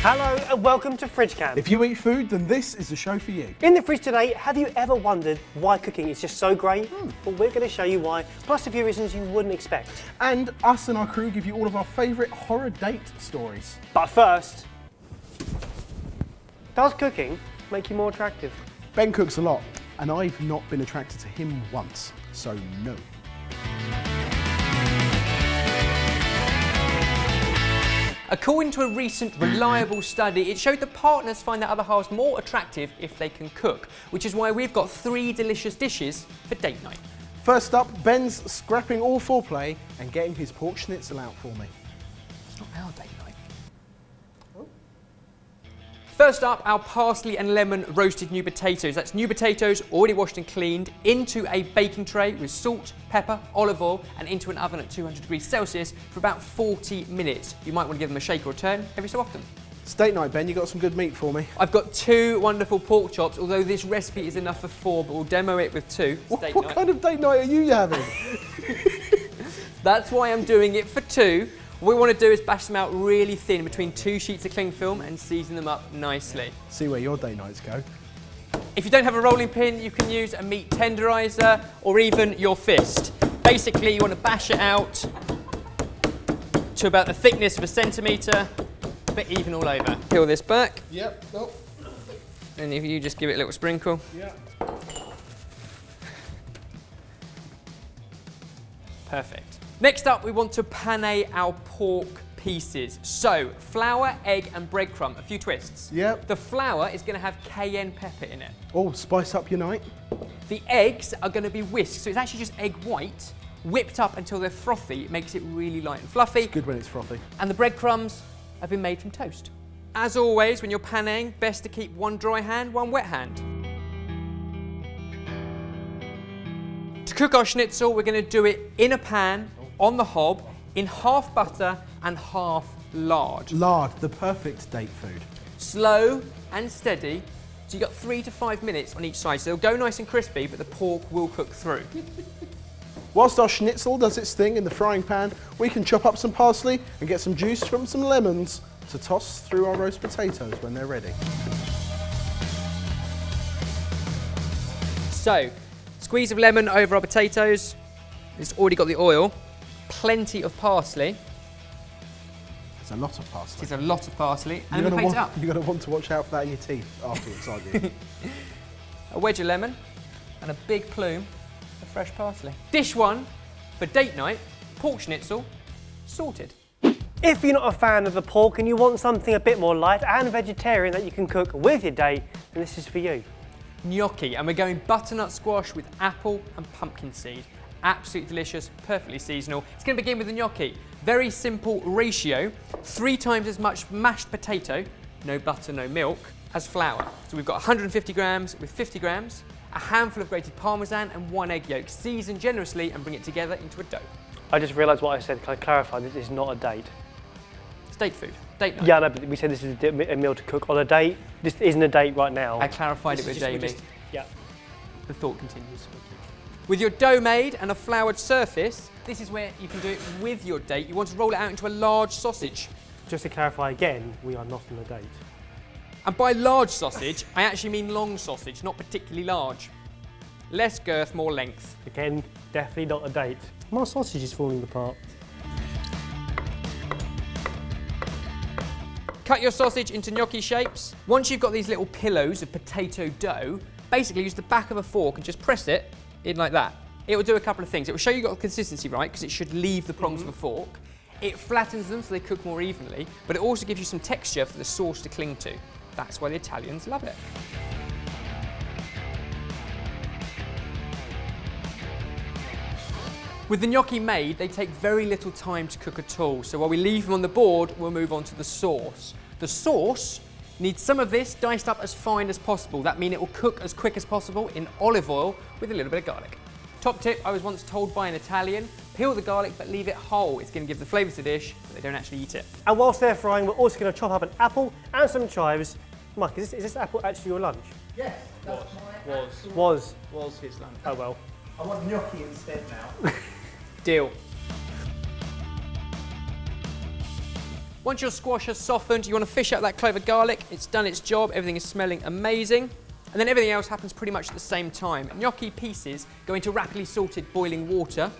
Hello and welcome to Fridge Camp. If you eat food, then this is the show for you. In the fridge today, have you ever wondered why cooking is just so great? Well, we're going to show you why, plus a few reasons you wouldn't expect. And us and our crew give you all of our favourite horror date stories. But first, does cooking make you more attractive? Ben cooks a lot, and I've not been attracted to him once, so no. According to a recent reliable study, it showed that partners find their other halves more attractive if they can cook, which is why we've got 3 delicious dishes for date night. First up, Ben's scrapping all foreplay and getting his pork schnitzel out for me. It's not our date night. First up, our parsley and lemon roasted new potatoes. That's new potatoes already washed and cleaned into a baking tray with salt, pepper, olive oil and into an oven at 200 degrees Celsius for about 40 minutes. You might want to give them a shake or a turn every so often. It's date night, Ben. You got some good meat for me? I've got 2 wonderful pork chops, although this recipe is enough for 4, but we'll demo it with 2. What kind of date night are you having? That's why I'm doing it for 2. What we want to do is bash them out really thin between 2 sheets of cling film and season them up nicely. See where your date nights go. If you don't have a rolling pin, you can use a meat tenderizer or even your fist. Basically, you want to bash it out to about the thickness of a centimetre, but even all over. Peel this back. Yep. Oh. And if you just give it a little sprinkle. Yeah. Perfect. Next up, we want to panne our pork pieces. So, flour, egg and breadcrumb, a few twists. Yep. The flour is going to have cayenne pepper in it. Oh, spice up your night. The eggs are going to be whisked, so it's actually just egg white, whipped up until they're frothy. It makes it really light and fluffy. It's good when it's frothy. And the breadcrumbs have been made from toast. As always, when you're panning, best to keep one dry hand, one wet hand. To cook our schnitzel, we're going to do it in a pan, on the hob, in half butter and half lard. Lard, the perfect date food. Slow and steady, so you've got 3 to 5 minutes on each side. So they'll go nice and crispy, but the pork will cook through. Whilst our schnitzel does its thing in the frying pan, we can chop up some parsley and get some juice from some lemons to toss through our roast potatoes when they're ready. So, squeeze of lemon over our potatoes. It's already got the oil. Plenty of parsley. There's a lot of parsley. There's a lot of parsley. And You're then we plate it up. You're going to want to watch out for that in your teeth afterwards, aren't you? A wedge of lemon and a big plume of fresh parsley. Dish 1 for date night, pork schnitzel, sorted. If you're not a fan of the pork and you want something a bit more light and vegetarian that you can cook with your date, then this is for you. Gnocchi, and we're going butternut squash with apple and pumpkin seed. Absolutely delicious, perfectly seasonal. It's going to begin with the gnocchi. Very simple ratio, 3 times as much mashed potato, no butter, no milk, as flour. So we've got 150 grams with 50 grams, a handful of grated parmesan and 1 egg yolk. Season generously and bring it together into a dough. I just realised what I said. Can I clarify? This is not a date. It's date food, date night. Yeah, no, but we said this is a meal to cook on a date. This isn't a date right now. I clarified it with Jamie. Yeah. The thought continues. With your dough made and a floured surface, this is where you can do it with your date. You want to roll it out into a large sausage. Just to clarify again, we are not on a date. And by large sausage, I actually mean long sausage, not particularly large. Less girth, more length. Again, definitely not a date. My sausage is falling apart. Cut your sausage into gnocchi shapes. Once you've got these little pillows of potato dough, basically use the back of a fork and just press it in like that. It will do a couple of things. It will show you got the consistency right, because it should leave the prongs of the fork. It flattens them so they cook more evenly, but it also gives you some texture for the sauce to cling to. That's why the Italians love it. With the gnocchi made, they take very little time to cook at all. So while we leave them on the board, we'll move on to the sauce. The sauce needs some of this diced up as fine as possible. That means it will cook as quick as possible in olive oil with a little bit of garlic. Top tip, I was once told by an Italian, peel the garlic but leave it whole. It's going to give the flavour to the dish, but they don't actually eat it. And whilst they're frying, we're also going to chop up an apple and some chives. Mike, is this apple actually your lunch? Yes, that's my Was his lunch. Oh well. I want gnocchi instead now. Deal. Once your squash has softened, you want to fish out that clove of garlic. It's done its job, everything is smelling amazing. And then everything else happens pretty much at the same time. Gnocchi pieces go into rapidly salted boiling water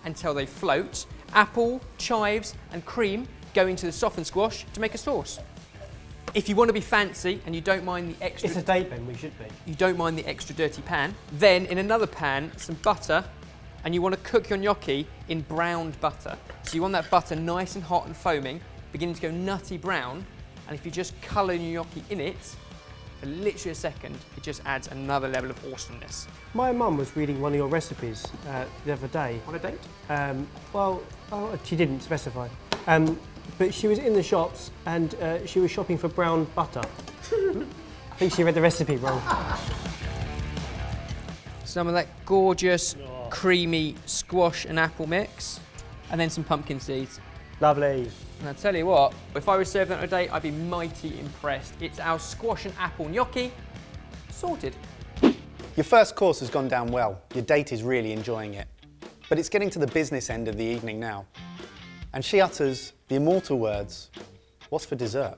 until they float. Apple, chives and cream go into the softened squash to make a sauce. If you want to be fancy and you don't mind the extra... It's a date, Ben, we should be. You don't mind the extra dirty pan, then in another pan, some butter, and you want to cook your gnocchi in browned butter. So you want that butter nice and hot and foaming, beginning to go nutty brown, and if you just colour your gnocchi in it, for literally a second, it just adds another level of awesomeness. My mum was reading one of your recipes the other day. On a date? Well, she didn't specify. But she was in the shops and she was shopping for brown butter. I think she read the recipe wrong. Some of that gorgeous, creamy squash and apple mix, and then some pumpkin seeds. Lovely. And I'll tell you what, if I was served that on a date, I'd be mighty impressed. It's our squash and apple gnocchi, sorted. Your first course has gone down well. Your date is really enjoying it. But it's getting to the business end of the evening now. And she utters the immortal words, "What's for dessert?"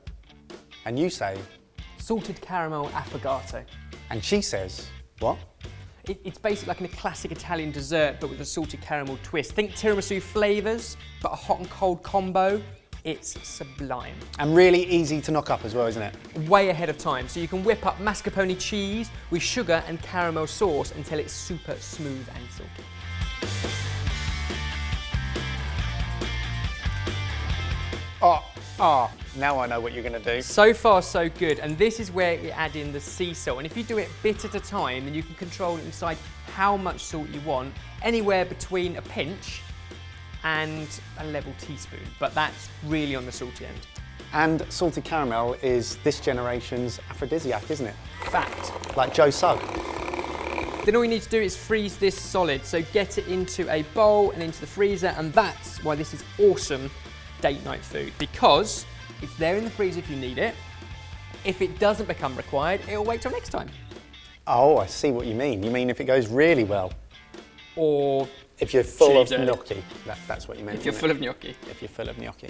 And you say, Salted caramel affogato. and she says, what? It's basically like a classic Italian dessert, but with a salted caramel twist. Think tiramisu flavours, but a hot and cold combo. It's sublime. And really easy to knock up as well, isn't it? Way ahead of time, so you can whip up mascarpone cheese with sugar and caramel sauce until it's super smooth and silky. Now I know what you're going to do. So far, so good, and this is where you add in the sea salt. And if you do it bit at a time, then you can control and decide how much salt you want, anywhere between a pinch and a level teaspoon, but that's really on the salty end. And salted caramel is this generation's aphrodisiac, isn't it? Fact. Like Joe Sugg. Then all you need to do is freeze this solid, so get it into a bowl and into the freezer, and that's why this is awesome date night food, because it's there in the freezer if you need it. If it doesn't become required, it'll wait till next time. Oh, I see what you mean. You mean if it goes really well? Or If you're full of Cheese early. gnocchi. That's what you meant. if you're isn't full it? of gnocchi. If you're full of gnocchi.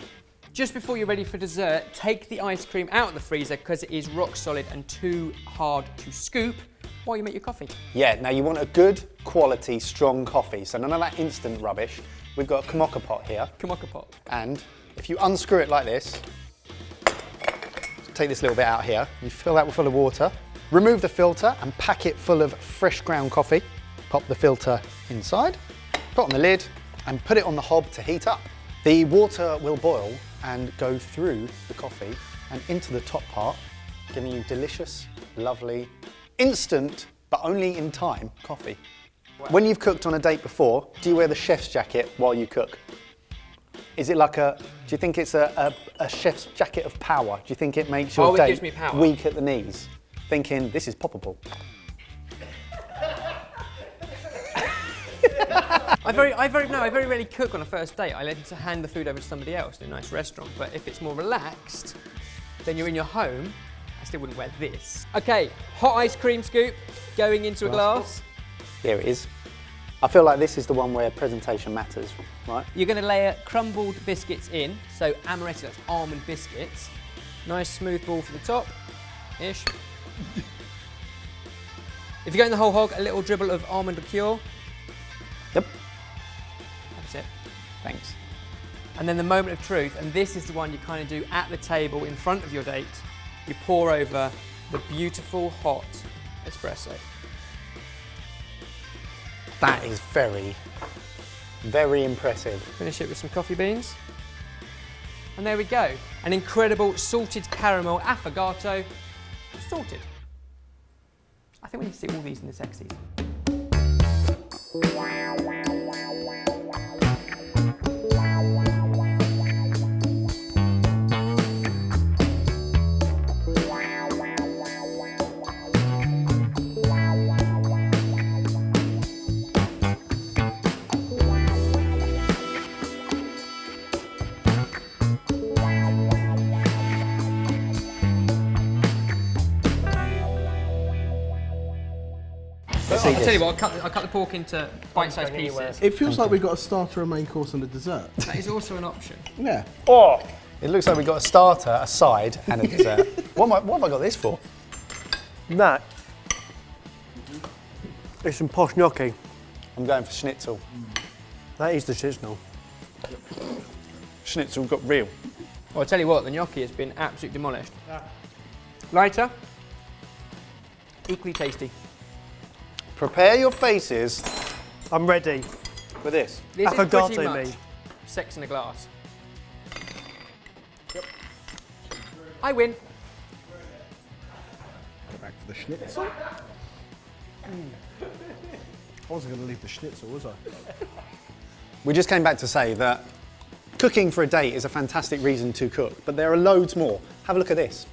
Just before you're ready for dessert, take the ice cream out of the freezer because it is rock solid and too hard to scoop while you make your coffee. Yeah, now you want a good quality, strong coffee, so none of that instant rubbish. We've got a kamoka pot here, Kamoka pot. and if you unscrew it like this, take this little bit out here, you fill that full of water, remove the filter and pack it full of fresh ground coffee. Pop the filter inside, put on the lid, and put it on the hob to heat up. The water will boil and go through the coffee and into the top part, giving you delicious, lovely, instant, but only in time, coffee. Wow. When you've cooked on a date before, do you wear the chef's jacket while you cook? Is it like do you think it's a chef's jacket of power? Do you think it makes your It date gives me power. weak at the knees? Thinking, this is poppable. I very rarely cook on a first date. I like to hand the food over to somebody else in a nice restaurant. But if it's more relaxed, then you're in your home. I still wouldn't wear this. Okay, hot ice cream scoop going into a glass. Here it is. I feel like this is the one where presentation matters, right? You're going to layer crumbled biscuits in, so amaretto, that's almond biscuits. Nice smooth ball for the top, ish. If you're going the whole hog, a little dribble of almond liqueur. Yep. That's it. Thanks. And then the moment of truth, and this is the one you kind of do at the table in front of your date. You pour over the beautiful hot espresso. That is very, very impressive. Finish it with some coffee beans. And there we go. An incredible salted caramel affogato sorted. I think we need to see all these in the sexies. I'll tell you what, I'll cut the pork into bite-sized pieces. It feels like we've got a starter, a main course, and a dessert. That is also an option. Yeah. Oh, It looks like we've got a starter, a side, and a dessert. What have I got this for? That is some posh gnocchi. I'm going for schnitzel. That is the schnitzel. Schnitzel got real. Well, I'll tell you what, the gnocchi has been absolutely demolished. Lighter, equally tasty. Prepare your faces I'm ready. for this. This is Affogato pretty much me. sex in a glass. Yep. I win. Go back for the schnitzel. I wasn't going to leave the schnitzel, was I? We just came back to say that cooking for a date is a fantastic reason to cook, but there are loads more. Have a look at this.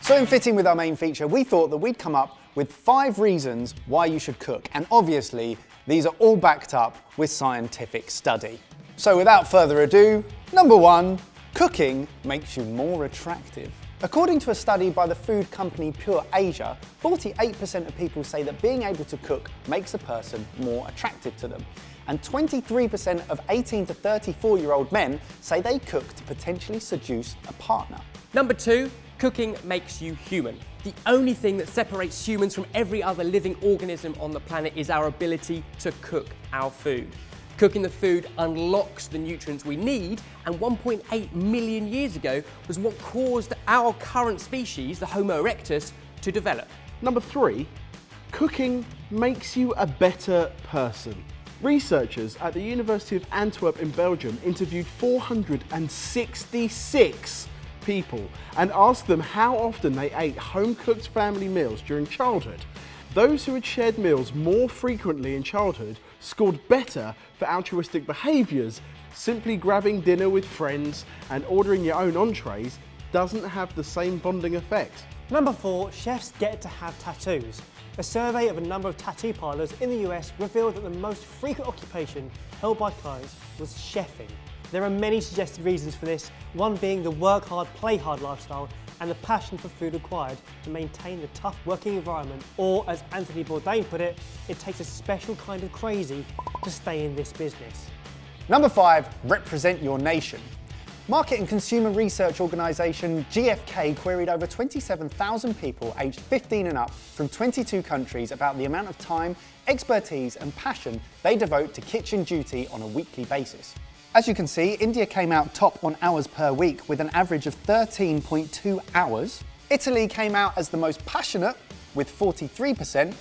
So in fitting with our main feature, we thought that we'd come up with 5 reasons why you should cook. And obviously, these are all backed up with scientific study. So without further ado, number 1, cooking makes you more attractive. According to a study by the food company Pure Asia, 48% of people say that being able to cook makes a person more attractive to them. And 23% of 18 to 34-year-old men say they cook to potentially seduce a partner. Number 2, cooking makes you human. The only thing that separates humans from every other living organism on the planet is our ability to cook our food. Cooking the food unlocks the nutrients we need, and 1.8 million years ago was what caused our current species, the Homo erectus, to develop. Number 3, cooking makes you a better person. Researchers at the University of Antwerp in Belgium interviewed 466 people and asked them how often they ate home-cooked family meals during childhood. Those who had shared meals more frequently in childhood scored better for altruistic behaviours. Simply grabbing dinner with friends and ordering your own entrees doesn't have the same bonding effect. Number 4, chefs get to have tattoos. A survey of a number of tattoo parlours in the US revealed that the most frequent occupation held by clients was chefing. There are many suggested reasons for this, one being the work hard, play hard lifestyle and the passion for food required to maintain the tough working environment, or as Anthony Bourdain put it, it takes a special kind of crazy to stay in this business. Number 5, represent your nation. Market and consumer research organisation GfK queried over 27,000 people aged 15 and up from 22 countries about the amount of time, expertise and passion they devote to kitchen duty on a weekly basis. As you can see, India came out top on hours per week with an average of 13.2 hours. Italy came out as the most passionate with 43%,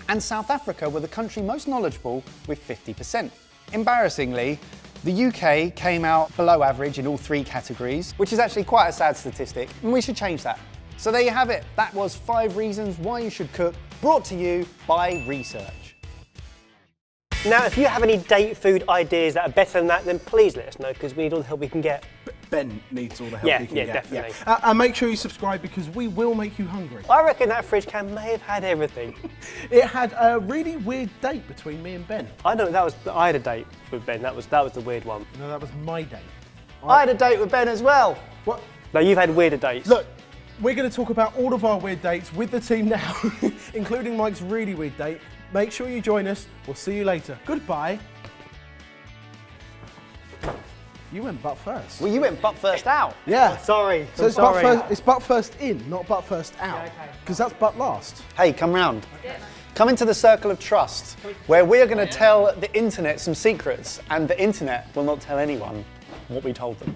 and South Africa were the country most knowledgeable with 50%. Embarrassingly, the UK came out below average in all 3 categories, which is actually quite a sad statistic, and we should change that. So there you have it. That was 5 reasons why you should cook, brought to you by research. Now, if you have any date food ideas that are better than that, then please let us know, because we need all the help we can get. Ben needs all the help he can Yeah, get. definitely. And make sure you subscribe because we will make you hungry. I reckon that fridge can may have had everything. It had a really weird date between me and Ben. I know I had a date with Ben. That was the weird one. No, that was my date. I had a date with Ben as well. What? No, you've had weirder dates. Look, we're going to talk about all of our weird dates with the team now, including Mike's really weird date. Make sure you join us. We'll see you later. Goodbye. You went butt first. Well, you went butt first out. Yeah. Sorry. So it's sorry. butt first in, not butt first out. Because that's butt last. Hey, come round. Come into the circle of trust, where we are going to tell the internet some secrets, and the internet will not tell anyone what we told them.